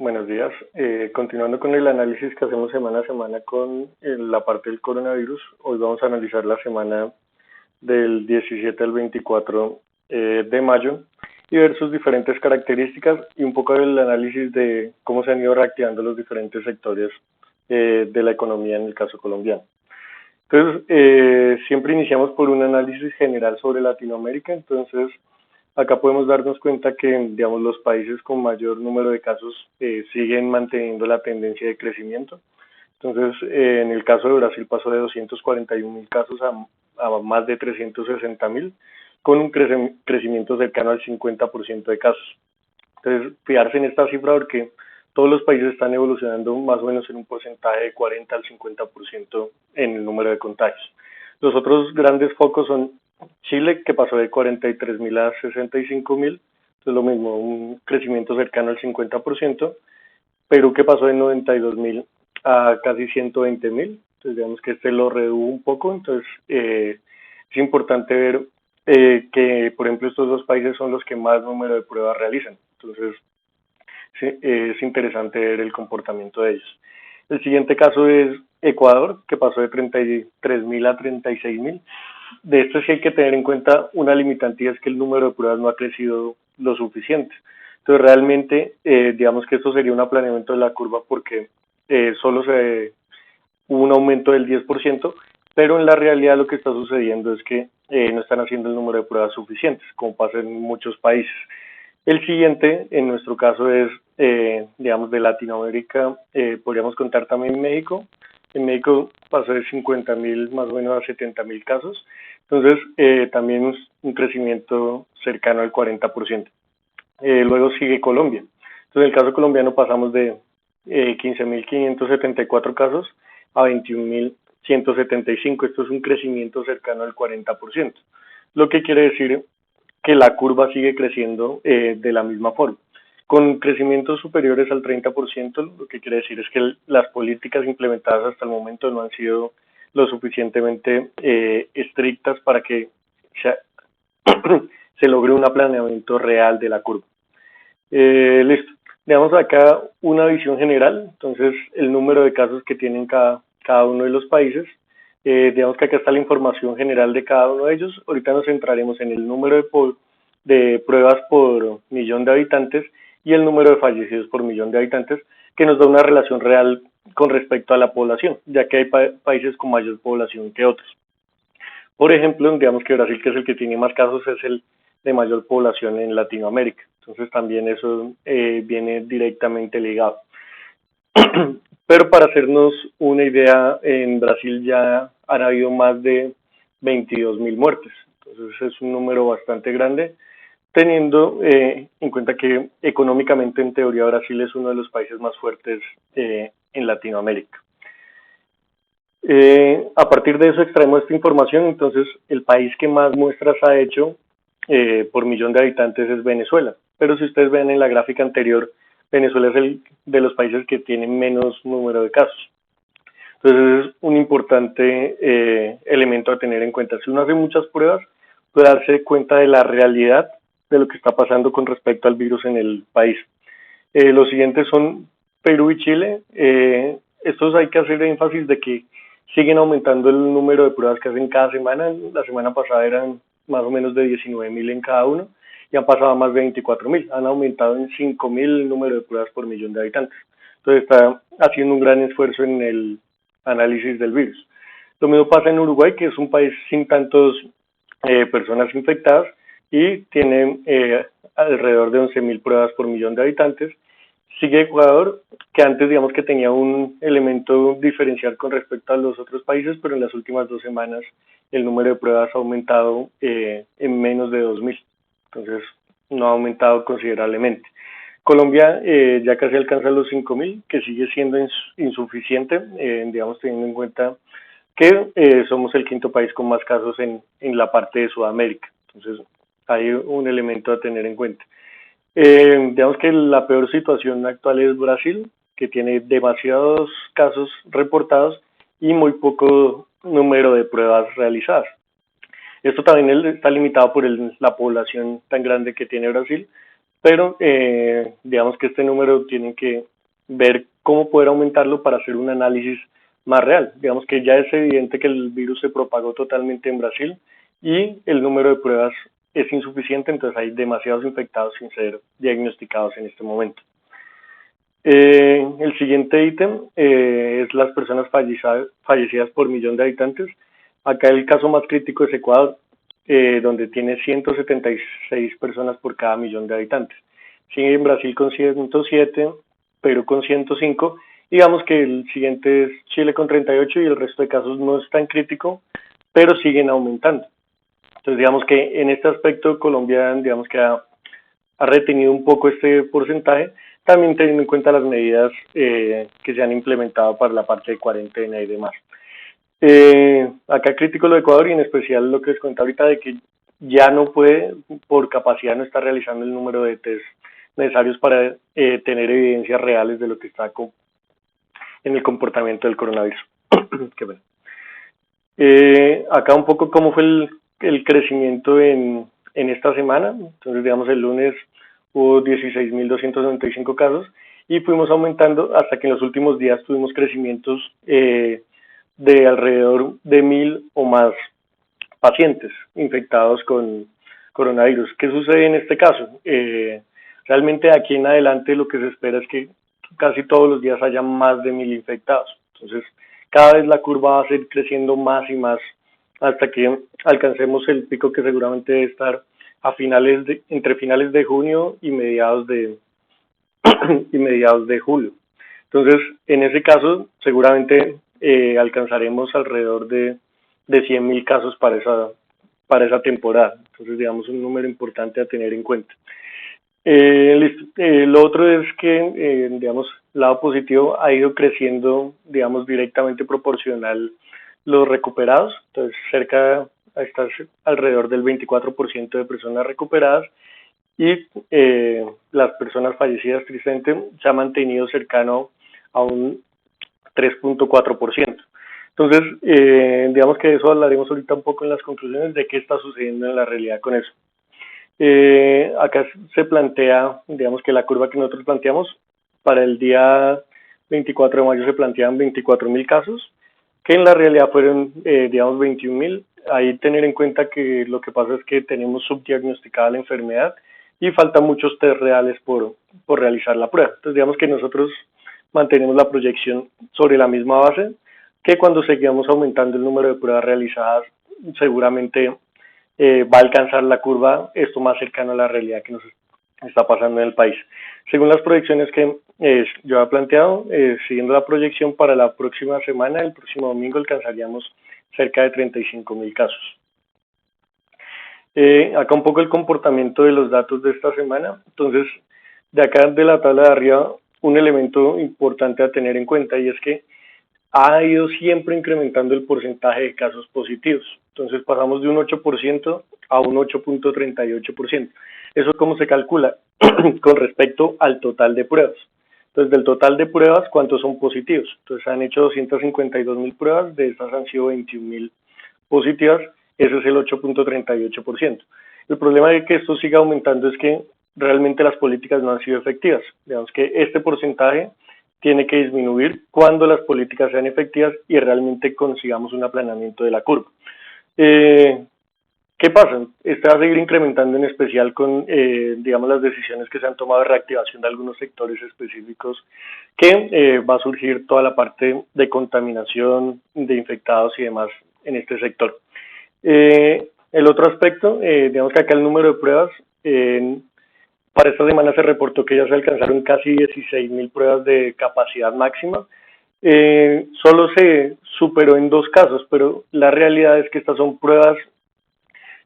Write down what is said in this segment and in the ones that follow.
Buenos días. Continuando con el análisis que hacemos semana a semana con la parte del coronavirus, hoy vamos a analizar la semana del 17 al 24 de mayo y ver sus diferentes características y un poco el análisis de cómo se han ido reactivando los diferentes sectores de la economía en el caso colombiano. Entonces, siempre iniciamos por un análisis general sobre Latinoamérica. Entonces, acá podemos darnos cuenta que, digamos, los países con mayor número de casos siguen manteniendo la tendencia de crecimiento. Entonces, en el caso de Brasil pasó de 241.000 casos a más de 360.000, con un crecimiento cercano al 50% de casos. Entonces, fijarse en esta cifra porque todos los países están evolucionando más o menos en un porcentaje de 40 al 50% en el número de contagios. Los otros grandes focos son Chile, que pasó de 43.000 a 65.000, es lo mismo, un crecimiento cercano al 50%. Perú, que pasó de 92.000 a casi 120.000, entonces digamos que este lo redujo un poco. Entonces es importante ver que, por ejemplo, estos dos países son los que más número de pruebas realizan. Entonces sí, es interesante ver el comportamiento de ellos. El siguiente caso es Ecuador, que pasó de 33.000 a 36.000. De esto sí hay que tener en cuenta una limitante, y es que el número de pruebas no ha crecido lo suficiente. Entonces realmente, digamos que esto sería un aplanamiento de la curva porque solo hubo un aumento del 10%, pero en la realidad lo que está sucediendo es que no están haciendo el número de pruebas suficientes, como pasa en muchos países. El siguiente, en nuestro caso, es, digamos, de Latinoamérica. Podríamos contar también México. En México pasó de 50.000 más o menos a 70.000 casos. Entonces, también un crecimiento cercano al 40%. Luego sigue Colombia. Entonces, en el caso colombiano pasamos de 15.574 casos a 21.175. Esto es un crecimiento cercano al 40%. Lo que quiere decir que la curva sigue creciendo de la misma forma. Con crecimientos superiores al 30%, lo que quiere decir es que las políticas implementadas hasta el momento no han sido lo suficientemente estrictas para que se, se logre un aplanamiento real de la curva. Listo. Veamos acá una visión general. Entonces, el número de casos que tienen cada uno de los países. Digamos que acá está la información general de cada uno de ellos. Ahorita nos centraremos en el número de pruebas por millón de habitantes y el número de fallecidos por millón de habitantes, que nos da una relación real con respecto a la población, ya que hay países con mayor población que otros. Por ejemplo, digamos que Brasil, que es el que tiene más casos, es el de mayor población en Latinoamérica. Entonces también eso viene directamente ligado. Pero para hacernos una idea, en Brasil ya han habido más de 22.000 muertes. Entonces es un número bastante grande, teniendo en cuenta que económicamente, en teoría, Brasil es uno de los países más fuertes en Latinoamérica. A partir de eso extraemos esta información. Entonces, el país que más muestras ha hecho por millón de habitantes es Venezuela. Pero si ustedes ven en la gráfica anterior, Venezuela es el de los países que tienen menos número de casos. Entonces, es un importante elemento a tener en cuenta. Si uno hace muchas pruebas, puede darse cuenta de la realidad de lo que está pasando con respecto al virus en el país. Los siguientes son Perú y Chile. Estos hay que hacer énfasis de que siguen aumentando el número de pruebas que hacen cada semana. La semana pasada eran más o menos de 19.000 en cada uno y han pasado a más de 24.000. Han aumentado en 5.000 el número de pruebas por millón de habitantes. Entonces está haciendo un gran esfuerzo en el análisis del virus. Lo mismo pasa en Uruguay, que es un país sin tantas personas infectadas y tiene alrededor de 11.000 pruebas por millón de habitantes. Sigue Ecuador, que antes digamos que tenía un elemento diferencial con respecto a los otros países, pero en las últimas 2 semanas el número de pruebas ha aumentado en menos de 2.000, entonces no ha aumentado considerablemente. Colombia ya casi alcanza los 5.000, que sigue siendo insuficiente, digamos, teniendo en cuenta que somos el quinto país con más casos en la parte de Sudamérica. Entonces hay un elemento a tener en cuenta. Digamos que la peor situación actual es Brasil, que tiene demasiados casos reportados y muy poco número de pruebas realizadas. Esto también está limitado por la población tan grande que tiene Brasil, pero digamos que este número tienen que ver cómo poder aumentarlo para hacer un análisis más real. Digamos que ya es evidente que el virus se propagó totalmente en Brasil y el número de pruebas es insuficiente, entonces hay demasiados infectados sin ser diagnosticados en este momento. El siguiente ítem es las personas fallecidas por millón de habitantes. Acá el caso más crítico es Ecuador, donde tiene 176 personas por cada millón de habitantes. Sigue en Brasil con 107, Perú con 105. Digamos que el siguiente es Chile con 38 y el resto de casos no es tan crítico, pero siguen aumentando. Entonces digamos que en este aspecto Colombia digamos que ha retenido un poco este porcentaje, también teniendo en cuenta las medidas que se han implementado para la parte de cuarentena y demás. Acá critico lo de Ecuador y en especial lo que les cuento ahorita de que ya no puede, por capacidad no está realizando el número de test necesarios para tener evidencias reales de lo que está en el comportamiento del coronavirus. Qué bueno. Acá un poco cómo fue el crecimiento en esta semana. Entonces, digamos, el lunes hubo 16.295 casos y fuimos aumentando hasta que en los últimos días tuvimos crecimientos de alrededor de 1.000 o más pacientes infectados con coronavirus. ¿Qué sucede en este caso? Realmente de aquí en adelante lo que se espera es que casi todos los días haya más de 1.000 infectados. Entonces, cada vez la curva va a seguir creciendo más y más hasta que alcancemos el pico que seguramente debe estar a entre finales de junio y mediados de julio. Entonces, en ese caso, seguramente alcanzaremos alrededor de 100.000 casos para esa temporada. Entonces, digamos, un número importante a tener en cuenta. Lo otro es que, digamos, lado positivo, ha ido creciendo, digamos, directamente proporcional los recuperados. Entonces, está alrededor del 24% de personas recuperadas y las personas fallecidas, tristemente, se ha mantenido cercano a un 3.4%. Entonces, digamos que de eso hablaremos ahorita un poco en las conclusiones de qué está sucediendo en la realidad con eso. Acá se plantea, digamos que la curva que nosotros planteamos para el día 24 de mayo se plantean 24.000 casos, que en la realidad fueron, digamos, 21.000. Ahí tener en cuenta que lo que pasa es que tenemos subdiagnosticada la enfermedad y faltan muchos test reales por realizar la prueba. Entonces, digamos que nosotros mantenemos la proyección sobre la misma base, que cuando seguimos aumentando el número de pruebas realizadas, seguramente va a alcanzar la curva esto más cercano a la realidad que nos está pasando en el país. Según las proyecciones que yo he planteado, siguiendo la proyección para la próxima semana, el próximo domingo alcanzaríamos cerca de 35.000 casos. Acá un poco el comportamiento de los datos de esta semana. Entonces, de acá de la tabla de arriba, un elemento importante a tener en cuenta y es que ha ido siempre incrementando el porcentaje de casos positivos. Entonces pasamos de un 8% a un 8.38%. ¿Eso cómo se calcula? Con respecto al total de pruebas. Entonces, del total de pruebas, ¿cuántos son positivos? Entonces, han hecho 252.000 pruebas, de estas han sido 21.000 positivas, ese es el 8.38%. El problema de que esto siga aumentando es que realmente las políticas no han sido efectivas. Digamos que este porcentaje tiene que disminuir cuando las políticas sean efectivas y realmente consigamos un aplanamiento de la curva. ¿Qué pasa? Este va a seguir incrementando en especial con, digamos, las decisiones que se han tomado de reactivación de algunos sectores específicos, que va a surgir toda la parte de contaminación, de infectados y demás en este sector. El otro aspecto, digamos que acá el número de pruebas, para esta semana se reportó que ya se alcanzaron casi 16.000 pruebas de capacidad máxima. Solo se superó en 2 casos, pero la realidad es que estas son pruebas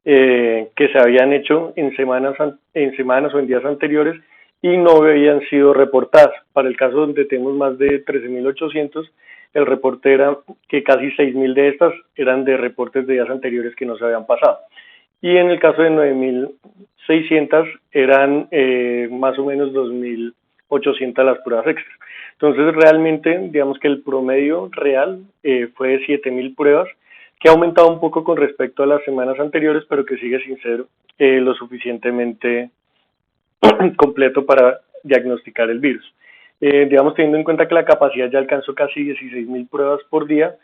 que se habían hecho en semanas o en días anteriores y no habían sido reportadas. Para el caso donde tenemos más de 13.800, el reporte era que casi 6.000 de estas eran de reportes de días anteriores que no se habían pasado. Y en el caso de 9.600 eran más o menos 2.800 las pruebas extras. Entonces realmente digamos que el promedio real fue de 7.000 pruebas, que ha aumentado un poco con respecto a las semanas anteriores, pero que sigue sin ser lo suficientemente completo para diagnosticar el virus. Digamos, teniendo en cuenta que la capacidad ya alcanzó casi 16.000 pruebas por día,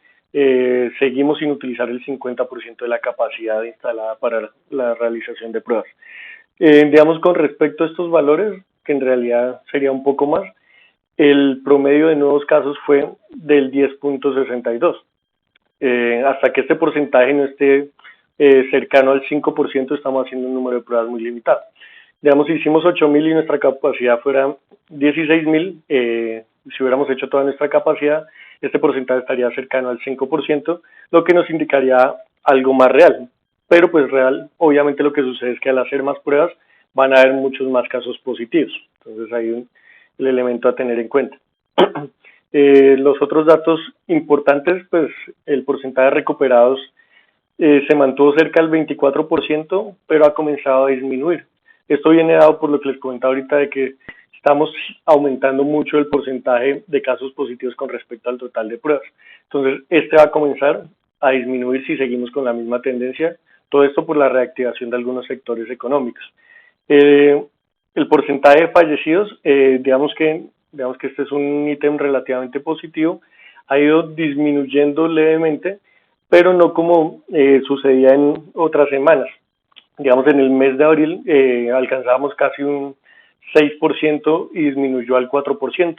seguimos sin utilizar el 50% de la capacidad instalada para la realización de pruebas. Digamos, con respecto a estos valores, que en realidad sería un poco más, el promedio de nuevos casos fue del 10.62. Hasta que este porcentaje no esté cercano al 5%, estamos haciendo un número de pruebas muy limitado. Digamos, si hicimos 8.000 y nuestra capacidad fuera 16.000, si hubiéramos hecho toda nuestra capacidad, este porcentaje estaría cercano al 5%, lo que nos indicaría algo más real. Pero pues real, obviamente lo que sucede es que al hacer más pruebas van a haber muchos más casos positivos. Entonces hay el elemento a tener en cuenta. Los otros datos importantes, pues el porcentaje de recuperados se mantuvo cerca del 24%, pero ha comenzado a disminuir. Esto viene dado por lo que les comentaba ahorita de que estamos aumentando mucho el porcentaje de casos positivos con respecto al total de pruebas. Entonces, este va a comenzar a disminuir si seguimos con la misma tendencia. Todo esto por la reactivación de algunos sectores económicos. El porcentaje de fallecidos, digamos que este es un ítem relativamente positivo, ha ido disminuyendo levemente, pero no como sucedía en otras semanas. Digamos, en el mes de abril alcanzábamos casi un 6% y disminuyó al 4%.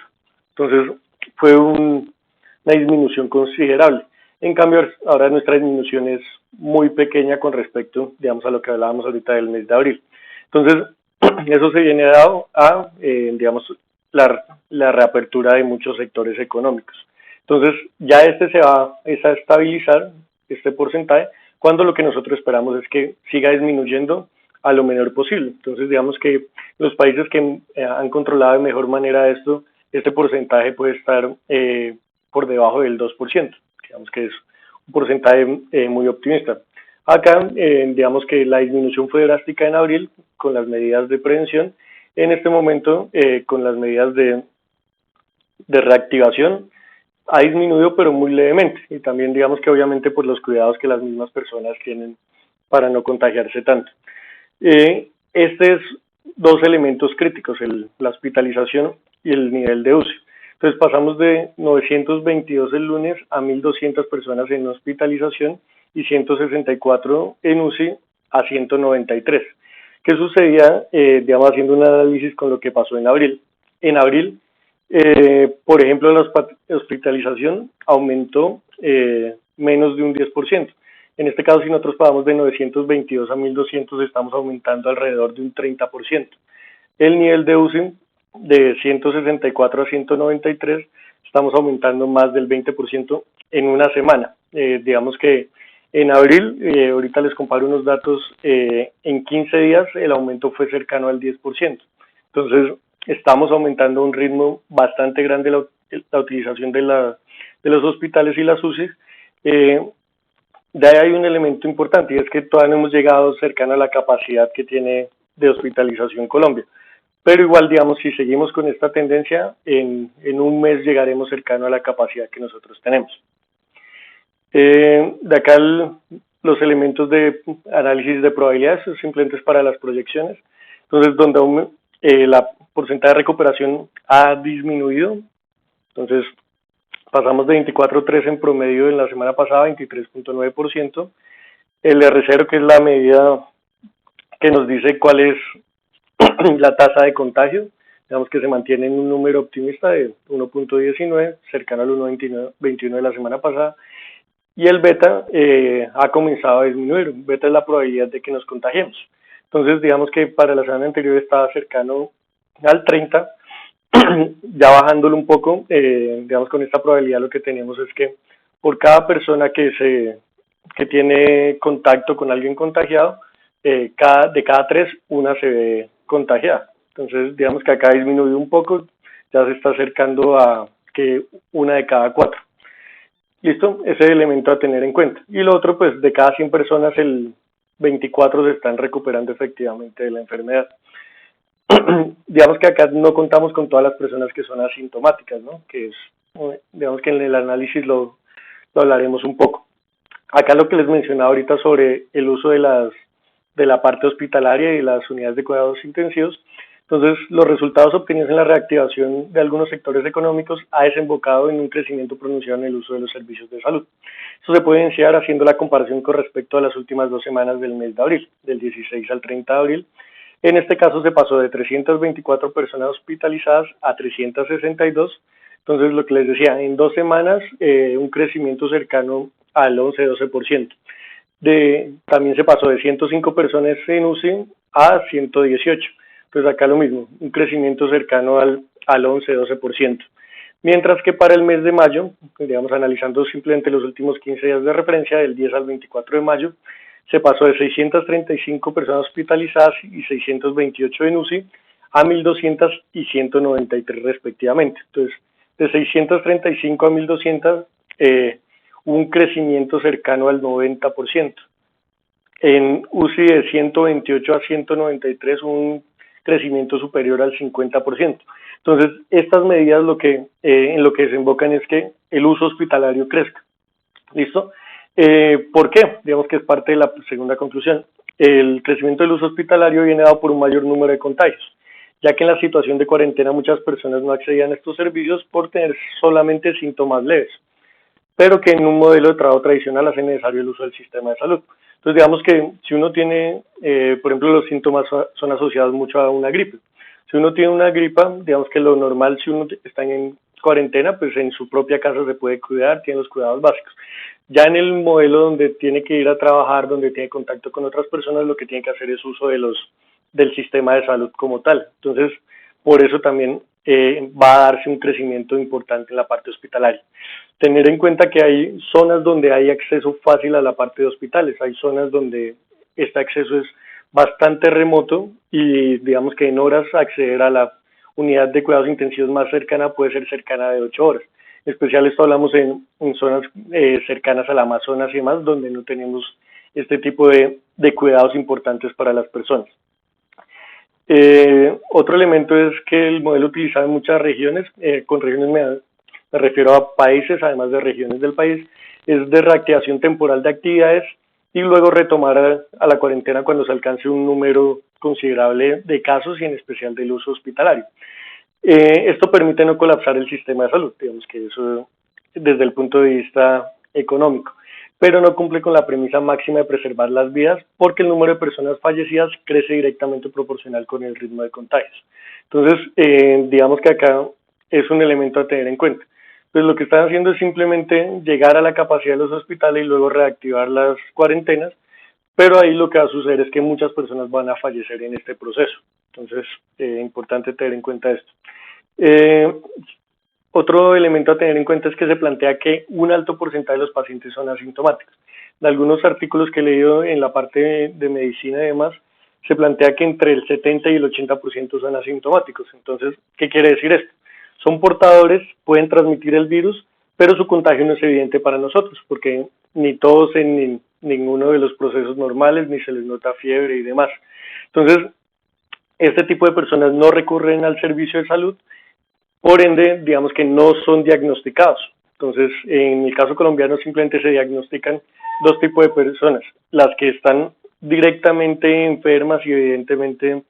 Entonces, fue una disminución considerable. En cambio, ahora nuestra disminución es muy pequeña con respecto, digamos, a lo que hablábamos ahorita del mes de abril. Entonces, eso se viene dado a, digamos, la reapertura de muchos sectores económicos. Entonces, ya se va a estabilizar, este porcentaje, cuando lo que nosotros esperamos es que siga disminuyendo a lo menor posible. Entonces, digamos que los países que han controlado de mejor manera esto, este porcentaje puede estar por debajo del 2%, digamos que es un porcentaje muy optimista. Acá, digamos que la disminución fue drástica en abril con las medidas de prevención. En este momento, con las medidas de reactivación, ha disminuido pero muy levemente, y también digamos que obviamente por los cuidados que las mismas personas tienen para no contagiarse tanto. Este es dos elementos críticos, la hospitalización y el nivel de UCI. Entonces pasamos de 922 el lunes a 1.200 personas en hospitalización y 164 en UCI a 193. ¿Qué sucedía? Digamos, haciendo un análisis con lo que pasó en abril. En abril, por ejemplo, la hospitalización aumentó menos de un 10%. En este caso, si nosotros pasamos de 922 a 1.200, estamos aumentando alrededor de un 30%. El nivel de UCI de 164 a 193, estamos aumentando más del 20% en una semana. Digamos que en abril, ahorita les comparo unos datos, en 15 días el aumento fue cercano al 10%. Entonces, estamos aumentando a un ritmo bastante grande la utilización de los hospitales y las UCI. De ahí hay un elemento importante, y es que todavía no hemos llegado cercano a la capacidad que tiene de hospitalización Colombia. Pero igual, digamos, si seguimos con esta tendencia, en un mes llegaremos cercano a la capacidad que nosotros tenemos. De acá los elementos de análisis de probabilidades simplemente es para las proyecciones. Entonces, donde la porcentaje de recuperación ha disminuido, entonces pasamos de 24.3 en promedio en la semana pasada a 23.9%. El R0, que es la medida que nos dice cuál es la tasa de contagio, digamos que se mantiene en un número optimista de 1.19, cercano al 1.21 de la semana pasada, y el beta ha comenzado a disminuir. Beta es la probabilidad de que nos contagiemos. Entonces, digamos que para la semana anterior estaba cercano al 30, ya bajándolo un poco, digamos con esta probabilidad lo que tenemos es que por cada persona que tiene contacto con alguien contagiado, de cada 3, una se ve contagiada. Entonces, digamos que acá ha disminuido un poco, ya se está acercando a que una de cada 4. ¿Listo? Ese es el elemento a tener en cuenta. Y lo otro, pues de cada 100 personas, el 24 se están recuperando efectivamente de la enfermedad. Digamos que acá no contamos con todas las personas que son asintomáticas, ¿no? Que es, digamos que en el análisis lo hablaremos un poco. Acá lo que les mencionaba ahorita sobre el uso de la parte hospitalaria y las unidades de cuidados intensivos. Entonces, los resultados obtenidos en la reactivación de algunos sectores económicos ha desembocado en un crecimiento pronunciado en el uso de los servicios de salud. Esto se puede evidenciar haciendo la comparación con respecto a las últimas 2 semanas del mes de abril, del 16 al 30 de abril. En este caso se pasó de 324 personas hospitalizadas a 362. Entonces, lo que les decía, en 2 semanas, un crecimiento cercano al 11-12%. También se pasó de 105 personas en UCI a 118. Pues acá lo mismo, un crecimiento cercano al 11-12%. Mientras que para el mes de mayo, digamos analizando simplemente los últimos 15 días de referencia, del 10 al 24 de mayo, se pasó de 635 personas hospitalizadas y 628 en UCI a 1.200 y 193 respectivamente. Entonces, de 635 a 1.200, un crecimiento cercano al 90%. En UCI de 128 a 193, un crecimiento superior al 50%. Entonces, estas medidas en lo que desembocan es que el uso hospitalario crezca. ¿Listo? ¿Por qué? Digamos que es parte de la segunda conclusión. El crecimiento del uso hospitalario viene dado por un mayor número de contagios, ya que en la situación de cuarentena muchas personas no accedían a estos servicios por tener solamente síntomas leves, pero que en un modelo de trabajo tradicional hace necesario el uso del sistema de salud. Entonces, digamos que si uno tiene, por ejemplo, los síntomas son asociados mucho a una gripe. Si uno tiene una gripa, digamos que lo normal, si uno está en cuarentena, pues en su propia casa se puede cuidar, tiene los cuidados básicos. Ya en el modelo donde tiene que ir a trabajar, donde tiene contacto con otras personas, lo que tiene que hacer es uso del sistema de salud como tal. Entonces, por eso también va a darse un crecimiento importante en la parte hospitalaria. Tener en cuenta que hay zonas donde hay acceso fácil a la parte de hospitales, hay zonas donde este acceso es bastante remoto y digamos que en horas acceder a la unidad de cuidados intensivos más cercana puede ser cercana de 8 horas. En especial esto hablamos en zonas cercanas al Amazonas y demás, donde no tenemos este tipo de cuidados importantes para las personas. Otro elemento es que el modelo utilizado en muchas regiones, con regiones me refiero a países, además de regiones del país, es de reactivación temporal de actividades y luego retomar a la cuarentena cuando se alcance un número considerable de casos y en especial del uso hospitalario. Esto permite no colapsar el sistema de salud, digamos que eso desde el punto de vista económico, pero no cumple con la premisa máxima de preservar las vidas porque el número de personas fallecidas crece directamente proporcional con el ritmo de contagios. Entonces, digamos que acá es un elemento a tener en cuenta. Pues lo que están haciendo es simplemente llegar a la capacidad de los hospitales y luego reactivar las cuarentenas, pero ahí lo que va a suceder es que muchas personas van a fallecer en este proceso. Entonces, importante tener en cuenta esto. Otro elemento a tener en cuenta es que se plantea que un alto porcentaje de los pacientes son asintomáticos. En algunos artículos que he leído en la parte de medicina y demás, se plantea que entre el 70 y el 80% son asintomáticos. Entonces, ¿qué quiere decir esto? Son portadores, pueden transmitir el virus, pero su contagio no es evidente para nosotros, porque ni todos en ninguno de los procesos normales, ni se les nota fiebre y demás. Entonces, este tipo de personas no recurren al servicio de salud, por ende, digamos que no son diagnosticados. Entonces, en el caso colombiano simplemente se diagnostican dos tipos de personas, las que están directamente enfermas y evidentemente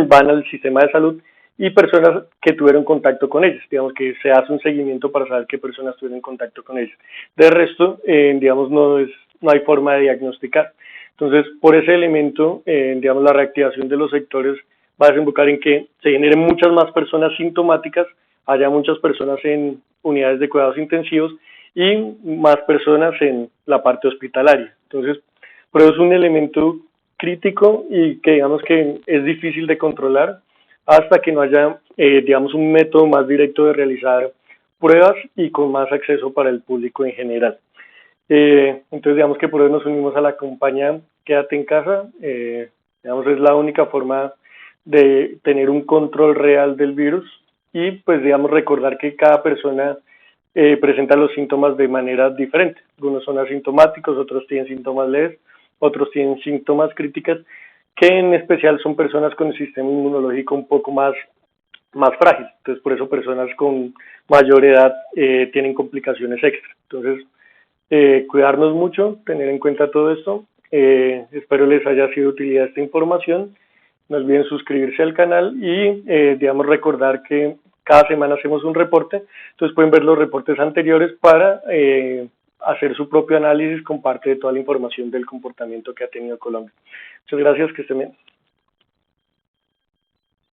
van al sistema de salud y personas que tuvieron contacto con ellas, digamos que se hace un seguimiento para saber qué personas tuvieron contacto con ellas. De resto, digamos, no hay forma de diagnosticar. Entonces, por ese elemento, digamos, la reactivación de los sectores va a desembocar en que se generen muchas más personas sintomáticas, haya muchas personas en unidades de cuidados intensivos y más personas en la parte hospitalaria. Entonces, por eso es un elemento crítico y que digamos que es difícil de controlar hasta que no haya, digamos, un método más directo de realizar pruebas y con más acceso para el público en general. Entonces, digamos que por eso nos unimos a la campaña Quédate en casa, digamos, es la única forma de tener un control real del virus y pues digamos recordar que cada persona presenta los síntomas de manera diferente. Algunos son asintomáticos, otros tienen síntomas leves, otros tienen síntomas críticos, que en especial son personas con el sistema inmunológico un poco más frágil. Entonces por eso personas con mayor edad tienen complicaciones extra. Entonces cuidarnos mucho, tener en cuenta todo esto. Espero les haya sido de utilidad esta información No olviden suscribirse al canal y, digamos, recordar que cada semana hacemos un reporte, entonces pueden ver los reportes anteriores para hacer su propio análisis con parte de toda la información del comportamiento que ha tenido Colombia. Muchas gracias, que estén bien.